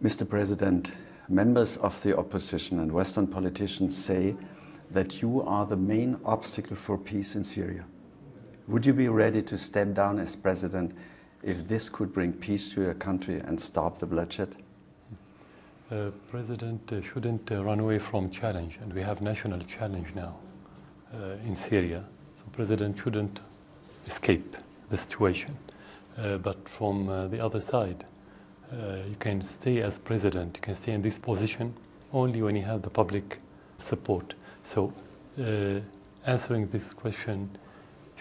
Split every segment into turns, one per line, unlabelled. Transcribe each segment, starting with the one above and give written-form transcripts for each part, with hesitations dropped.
Mr. President, members of the opposition and Western politicians say that you are the main obstacle for peace in Syria. Would you be ready to step down as president if this could bring peace to your country and stop the bloodshed?
President shouldn't run away from challenge, and we have national challenge now in Syria. So President shouldn't escape the situation. But from the other side, you can stay as president, you can stay in this position only when you have the public support. So answering this question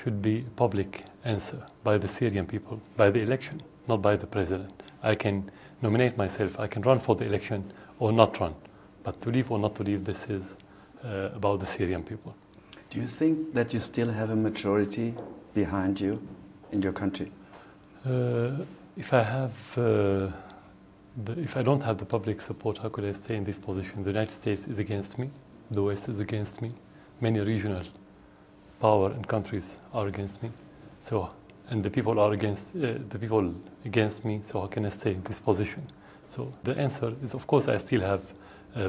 should be a public answer by the Syrian people, by the election, not by the president. I can nominate myself, I can run for the election or not run. But to leave or not to leave, this is about the Syrian people.
Do you think that you still have a majority behind you in your country?
If I don't have the public support, how could I stay in this position? The United States is against me, the West is against me, many regional power and countries are against me. So, and the people are against me. So how can I stay in this position? So the answer is, of course, I still have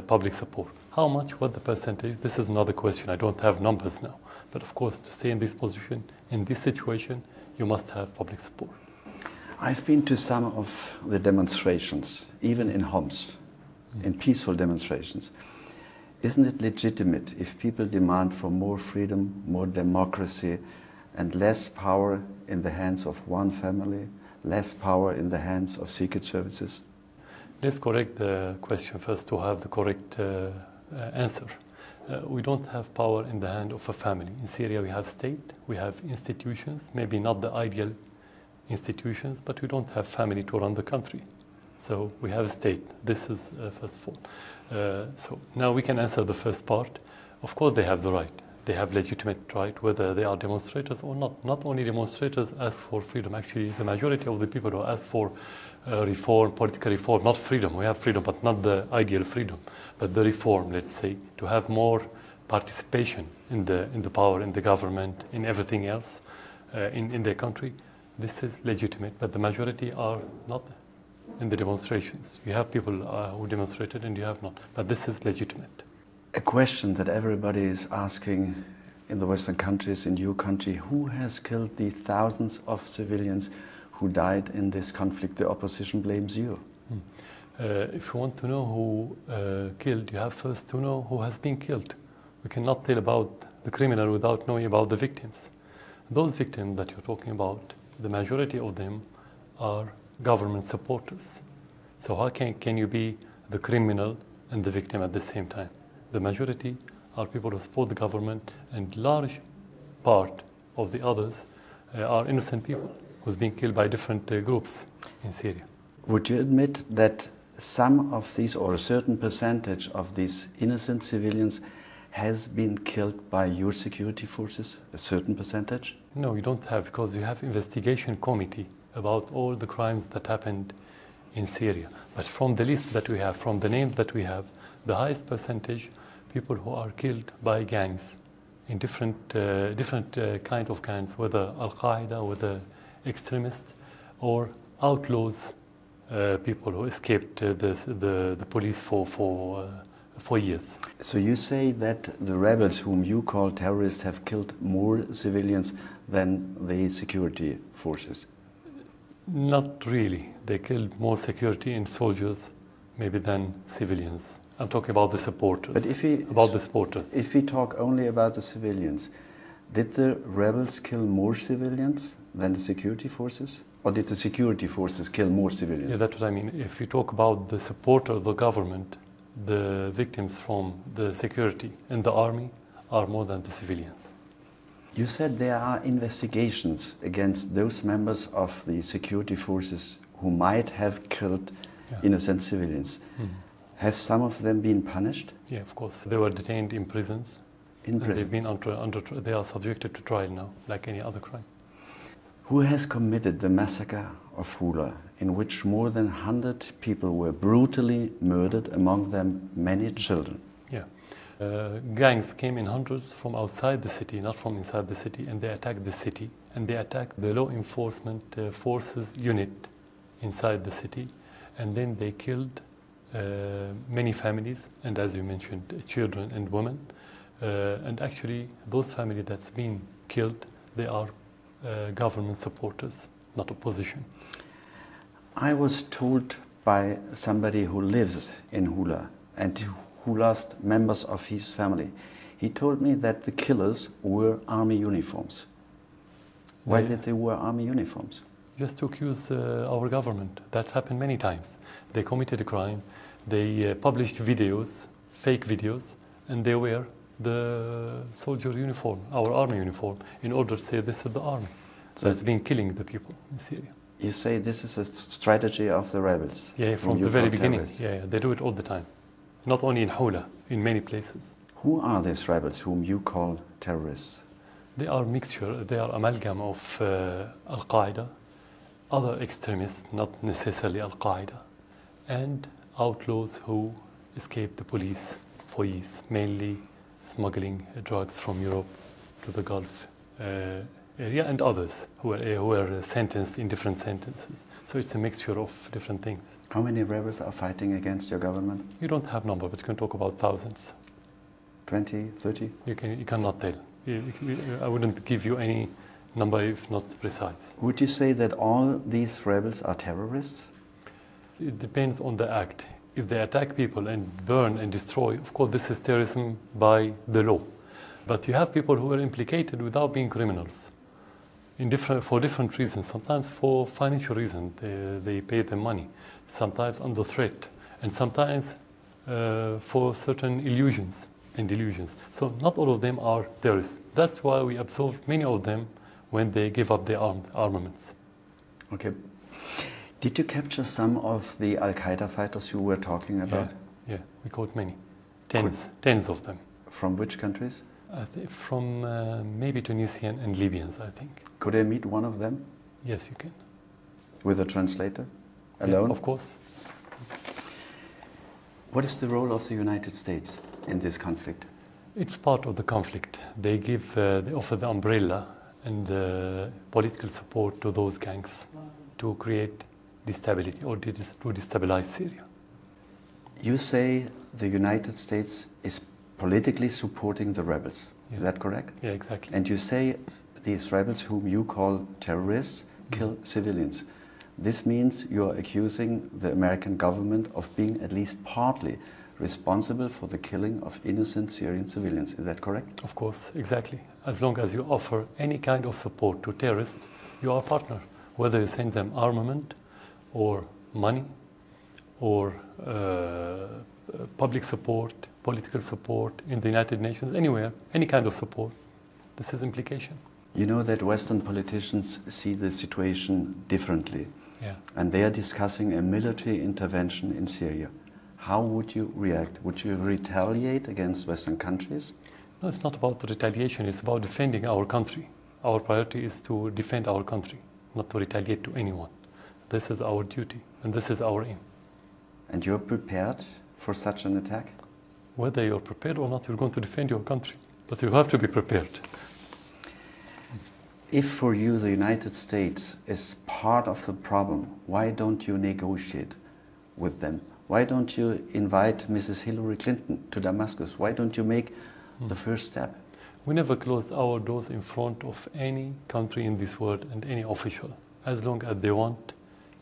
public support. How much? What the percentage? This is another question. I don't have numbers now. But of course, to stay in this position, in this situation, you must have public support.
I've been to some of the demonstrations, even in Homs, in peaceful demonstrations. Isn't it legitimate if people demand for more freedom, more democracy, and less power in the hands of one family, less power in the hands of secret services?
Let's correct the question first to have the correct answer. We don't have power in the hand of a family. In Syria we have state, we have institutions, maybe not the ideal institutions, but we don't have family to run the country. So we have a state. This is first of all. So now we can answer the first part. Of course they have the right. They have legitimate right, whether they are demonstrators or not. Not only demonstrators ask for freedom. Actually, the majority of the people who ask for reform, political reform, not freedom. We have freedom, but not the ideal freedom. But the reform, let's say, to have more participation in the power, in the government, in everything else, in their country. This is legitimate, but the majority are not in the demonstrations. You have people who demonstrated and you have not, but this is legitimate.
A question that everybody is asking in the Western countries, in your country, who has killed the thousands of civilians who died in this conflict? The opposition blames you.
If you want to know who killed, you have first to know who has been killed. We cannot tell about the criminal without knowing about the victims. Those victims that you're talking about, the majority of them are government supporters. So how can you be the criminal and the victim at the same time? The majority are people who support the government, and large part of the others are innocent people who's being killed by different groups in Syria.
Would you admit that some of these, or a certain percentage of these innocent civilians has been killed by your security forces, a certain percentage?
No, you don't have, because you have investigation committee about all the crimes that happened in Syria. But from the list that we have, from the names that we have, the highest percentage people who are killed by gangs in different kind of gangs, whether Al-Qaeda, whether extremists or outlaws, people who escaped the police for years.
So you say that the rebels whom you call terrorists have killed more civilians than the security forces?
Not really. They killed more security and soldiers maybe than civilians. I'm talking about the supporters.
But if we talk only about the civilians, did the rebels kill more civilians than the security forces? Or did the security forces kill more civilians?
Yeah, that's what I mean. If you talk about the supporter of the government, the victims from the security and the army are more than the civilians.
You said there are investigations against those members of the security forces who might have killed innocent civilians. Have some of them been punished?
Yeah, of course. They were detained in prisons.
In prison?
They've been they are subjected to trial now, like any other crime.
Who has committed the massacre of Hula, in which more than 100 people were brutally murdered, among them many children?
Yeah. Gangs came in hundreds from outside the city, not from inside the city, and they attacked the city. And they attacked the law enforcement forces unit inside the city. And then they killed many families, and as you mentioned, children and women. And actually, those families that's been killed, they are government supporters, not opposition.
I was told by somebody who lives in Hula and who lost members of his family. He told me that the killers wore army uniforms. Why did they wear army uniforms?
Just to accuse our government. That happened many times. They committed a crime, they published videos, fake videos, and they wear the soldier uniform, our army uniform, in order to say this is the army that's been killing the people in Syria.
You say this is a strategy of the rebels?
Yeah, from the very beginning. Yeah, they do it all the time. Not only in Hula, in many places.
Who are these rebels whom you call terrorists?
They are mixture, they are amalgam of Al-Qaeda, other extremists, not necessarily Al-Qaeda, and outlaws who escaped the police for years, mainly smuggling drugs from Europe to the Gulf area, and others who were sentenced in different sentences. So it's a mixture of different things.
How many rebels are fighting against your government?
You don't have number, but you can talk about thousands.
20, 30?
You cannot tell. I wouldn't give you any number if not precise.
Would you say that all these rebels are terrorists?
It depends on the act. If they attack people and burn and destroy, of course this is terrorism by the law. But you have people who are implicated without being criminals for different reasons. Sometimes for financial reasons, they pay them money. Sometimes under threat, and sometimes for certain illusions and delusions. So not all of them are terrorists. That's why we absolve many of them when they give up their armaments.
Okay. Did you capture some of the Al-Qaeda fighters you were talking about?
Yeah, we caught many. Tens of them.
From which countries?
From maybe Tunisian and Libyans, I think.
Could I meet one of them?
Yes, you can.
With a translator? Alone?
Yeah, of course.
What is the role of the United States in this conflict?
It's part of the conflict. They offer the umbrella and political support to those gangs to create stability or to destabilize Syria.
You say the United States is politically supporting the rebels.
Yeah.
Is that correct?
Yeah, exactly.
And you say these rebels whom you call terrorists kill civilians. This means you're accusing the American government of being at least partly responsible for the killing of innocent Syrian civilians. Is that correct?
Of course, exactly. As long as you offer any kind of support to terrorists, you are a partner. Whether you send them armament or money or public support, political support in the United Nations, anywhere, any kind of support, this is implication.
You know that Western politicians see the situation differently.
Yeah.
And they are discussing a military intervention in Syria. How would you react? Would you retaliate against Western countries?
No, it's not about the retaliation, it's about defending our country. Our priority is to defend our country, not to retaliate to anyone. This is our duty, and this is our aim.
And you're prepared for such an attack?
Whether you're prepared or not, you're going to defend your country. But you have to be prepared.
If for you the United States is part of the problem, why don't you negotiate with them? Why don't you invite Mrs. Hillary Clinton to Damascus? Why don't you make the first step?
We never closed our doors in front of any country in this world and any official, as long as they want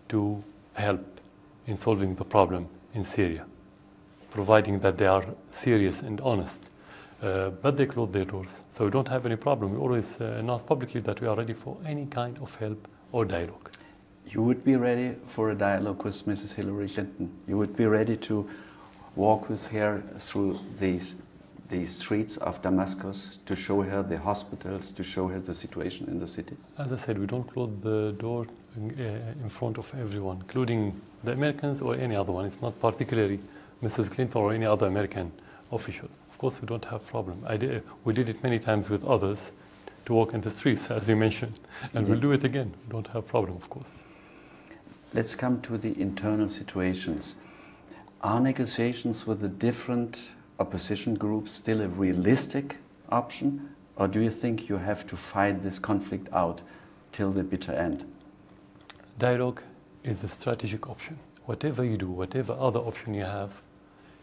to help in solving the problem in Syria, providing that they are serious and honest. But they close their doors, so we don't have any problem. We always announce publicly that we are ready for any kind of help or dialogue.
You would be ready for a dialogue with Mrs. Hillary Clinton? You would be ready to walk with her through the streets of Damascus, to show her the hospitals, to show her the situation in the city? As
I said, we don't close the door in front of everyone, including the Americans or any other one. It's not particularly Mrs. Clinton or any other American official. Of course, we don't have problem. We did it many times with others to walk in the streets, as you mentioned, and we'll do it again. We don't have problem, of course.
Let's come to the internal situations. Are negotiations with the different opposition groups still a realistic option, or do you think you have to fight this conflict out till the bitter end?
Dialogue is the strategic option. whatever you do, whatever other option you have,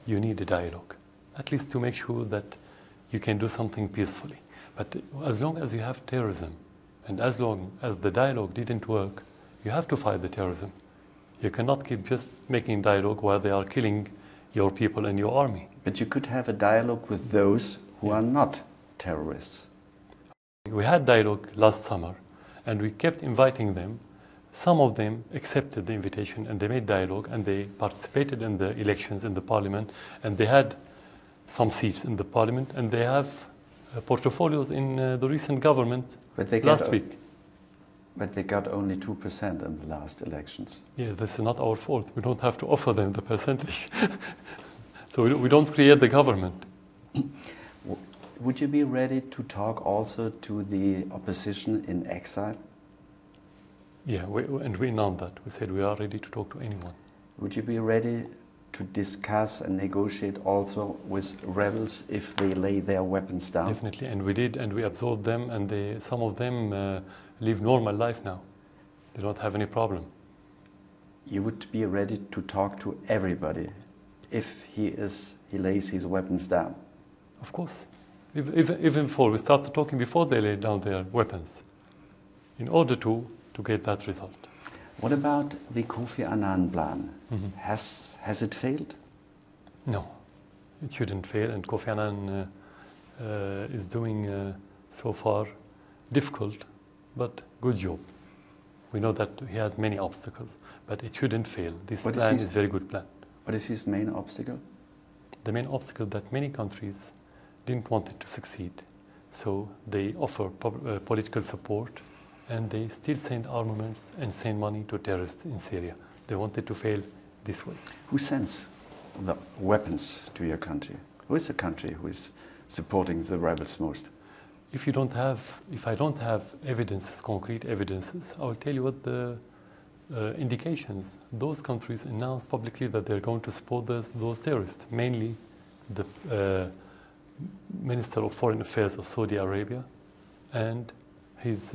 you need a dialogue, at least to make sure that you can do something peacefully. But as long as you have terrorism, and as long as the dialogue didn't work, you have to fight the terrorism. You cannot keep just making dialogue while they are killing your people and your army.
But you could have a dialogue with those who are not terrorists.
We had dialogue last summer, and we kept inviting them. Some of them accepted the invitation, and they made dialogue, and they participated in the elections in the parliament, and they had some seats in the parliament, and they have portfolios in the recent government last week.
But they got only 2% in the last elections.
Yeah, this is not our fault. We don't have to offer them the percentage. So we don't create the government.
Would you be ready to talk also to the opposition in exile?
Yeah, and we announced that. We said we are ready to talk to anyone.
Would you be ready to discuss and negotiate also with rebels if they lay their weapons down?
Definitely, and we did, and we absorbed them, and some of them live normal life now. They don't have any problem.
You would be ready to talk to everybody if he lays his weapons down?
Of course. Even before, we started talking before they laid down their weapons, in order to get that result.
What about the Kofi Annan plan?
Mm-hmm.
Has it failed?
No, it shouldn't fail, and Kofi Annan is doing so far difficult, but good job. We know that he has many obstacles, but it shouldn't fail. This plan is a very good plan.
What is his main obstacle?
The main obstacle that many countries didn't want it to succeed. So they offer political support, and they still send armaments and send money to terrorists in Syria. They wanted to fail this way.
Who sends the weapons to your country? Who is the country who is supporting the rebels most?
If I don't have evidences, concrete evidences, I will tell you what the indications. Those countries announced publicly that they're going to support those terrorists, mainly the Minister of Foreign Affairs of Saudi Arabia and his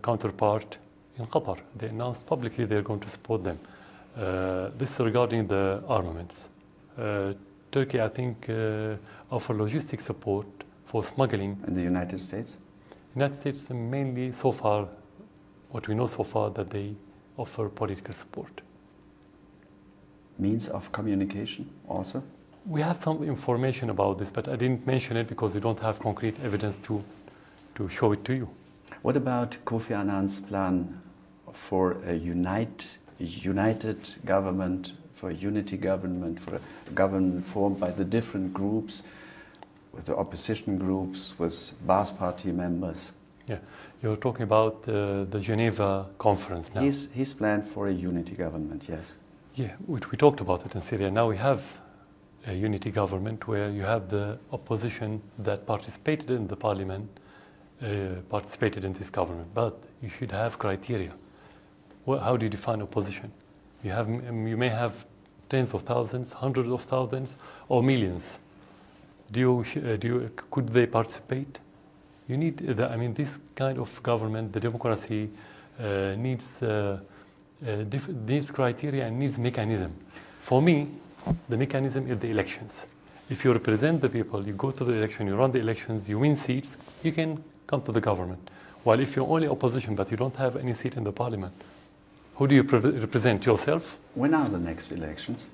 counterpart in Qatar. They announced publicly they're going to support them. This is regarding the armaments. Turkey, I think, offer logistic support for smuggling.
And the United States?
United States mainly so far, what we know so far, that they offer political support.
Means of communication also?
We have some information about this, but I didn't mention it because we don't have concrete evidence to show it to you.
What about Kofi Annan's plan for a united government, for a unity government, for a government formed by the different groups, with the opposition groups, with Baath Party members?
Yeah, you're talking about the Geneva conference now.
His plan for a unity government, yes.
Yeah, we talked about it in Syria. Now we have a unity government where you have the opposition that participated in the parliament, participated in this government, but you should have criteria. How do you define opposition? You may have tens of thousands, hundreds of thousands, or millions. Could they participate? You need this kind of government, the democracy needs criteria and needs mechanism. For me, the mechanism is the elections. If you represent the people, you go to the election, you run the elections, you win seats, you can come to the government. While if you're only opposition but you don't have any seat in the parliament, who do you represent? Yourself?
When are the next elections?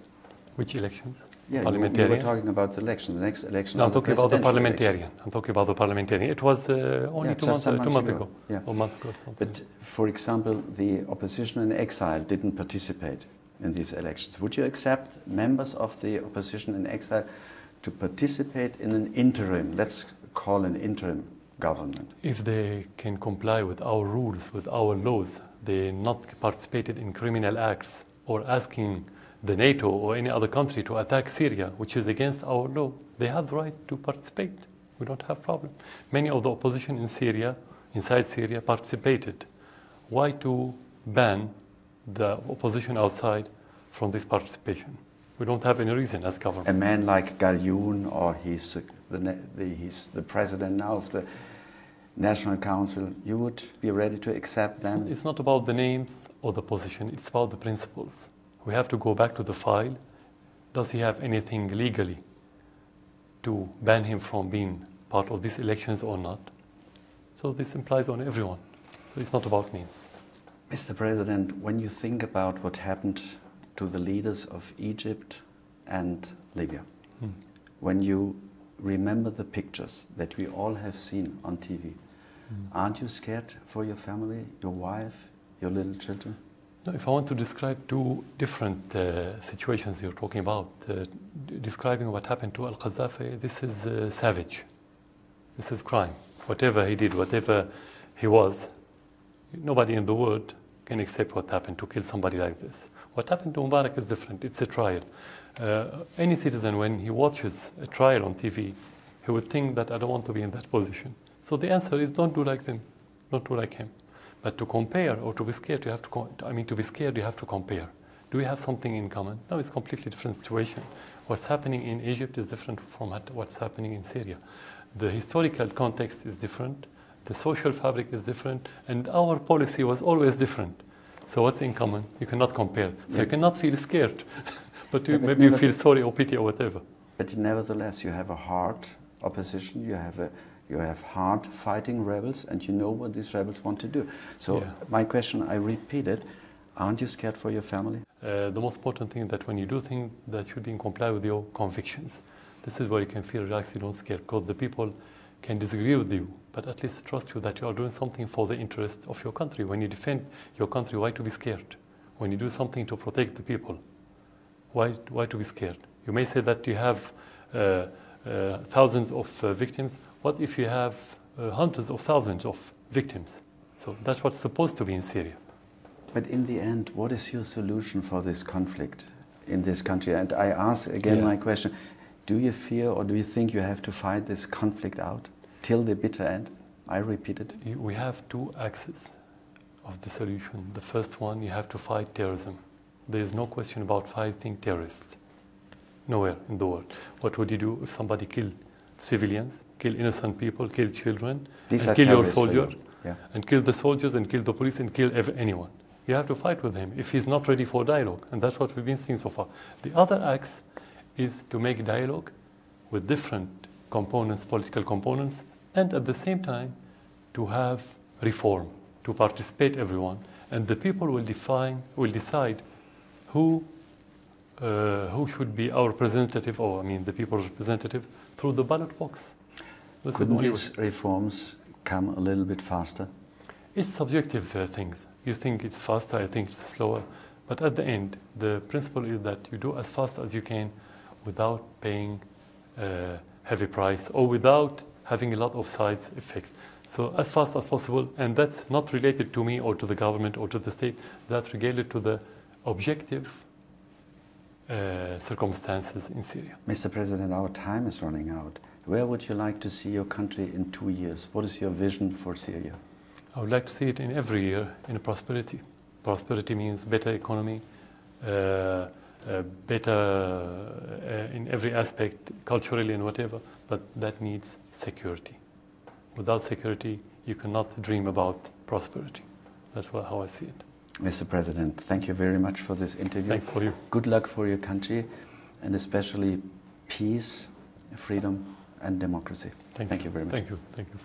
Which elections?
Yeah, you were talking about the elections. The next election.
No, I'm talking about the parliamentarian. I'm talking about the parliamentarian. It was only 2 months ago.
Yeah.
Or a month ago.
But for example, the opposition in exile didn't participate in these elections. Would you accept members of the opposition in exile to participate in an interim, let's call an interim government?
If they can comply with our rules, with our laws, they not participated in criminal acts or asking the NATO or any other country to attack Syria, which is against our law, they have the right to participate. We don't have problem. Many of the opposition in Syria, inside Syria, participated. Why to ban the opposition outside from this participation? We don't have any reason as government.
A man like Galyoun, or he's the president now of the National Council, you would be ready to accept them?
It's not about the names or the position, it's about the principles. We have to go back to the file. Does he have anything legally to ban him from being part of these elections or not? So this implies on everyone. So it's not about names.
Mr. President, when you think about what happened to the leaders of Egypt and Libya, when you remember the pictures that we all have seen on TV, aren't you scared for your family, your wife, your little children?
No, if I want to describe two different situations you're talking about, describing what happened to Al-Qaddafi, this is savage. This is crime. Whatever he did, whatever he was, nobody in the world can accept what happened to kill somebody like this. What happened to Mubarak is different. It's a trial. Any citizen, when he watches a trial on TV, he would think that I don't want to be in that position. So the answer is don't do like them, don't do like him. But to compare or to be scared, you have to. To be scared, you have to compare. Do we have something in common? No, it's a completely different situation. What's happening in Egypt is different from what's happening in Syria. The historical context is different. The social fabric is different, and our policy was always different. So what's in common? You cannot compare. So you cannot feel scared, but maybe you feel sorry or pity or whatever.
But nevertheless, you have a hard opposition. You have hard fighting rebels, and you know what these rebels want to do. So my question, I repeat it: aren't you scared for your family?
The most important thing is that when you do things that should be in compliance with your convictions, this is where you can feel relaxed. You don't scare, because the people can disagree with you, but at least trust you that you are doing something for the interest of your country. When you defend your country, why to be scared? When you do something to protect the people, why to be scared? You may say that you have thousands of victims. What if you have hundreds of thousands of victims? So that's what's supposed to be in Syria.
But in the end, what is your solution for this conflict in this country? And I ask again my question, do you fear or do you think you have to fight this conflict out till the bitter end? I repeat it.
We have two axes of the solution. The first one, you have to fight terrorism. There is no question about fighting terrorists. Nowhere in the world. What would you do if somebody killed civilians, kill innocent people, kill children, and kill your soldier, and kill the soldiers, and kill the police, and kill anyone? You have to fight with him if he's not ready for dialogue, and that's what we've been seeing so far. The other axe is to make dialogue with different components, political components, and at the same time to have reform, to participate everyone, and the people will decide who should be our representative, or the people's representative, through the ballot box.
Couldn't these reforms come a little bit faster?
It's subjective things. You think it's faster, I think it's slower. But at the end, the principle is that you do as fast as you can without paying a heavy price or without having a lot of side effects. So as fast as possible, and that's not related to me or to the government or to the state, that's related to the objective circumstances in Syria.
Mr. President, our time is running out. Where would you like to see your country in 2 years? What is your vision for Syria?
I would like to see it in every year in prosperity. Prosperity means better economy, better in every aspect, culturally and whatever, but that needs security. Without security, you cannot dream about prosperity. That's how I see it.
Mr. President, thank you very much for this interview.
Thanks for you.
Good luck for your country, and especially peace, freedom, and democracy. Thank you very much.
Thank you.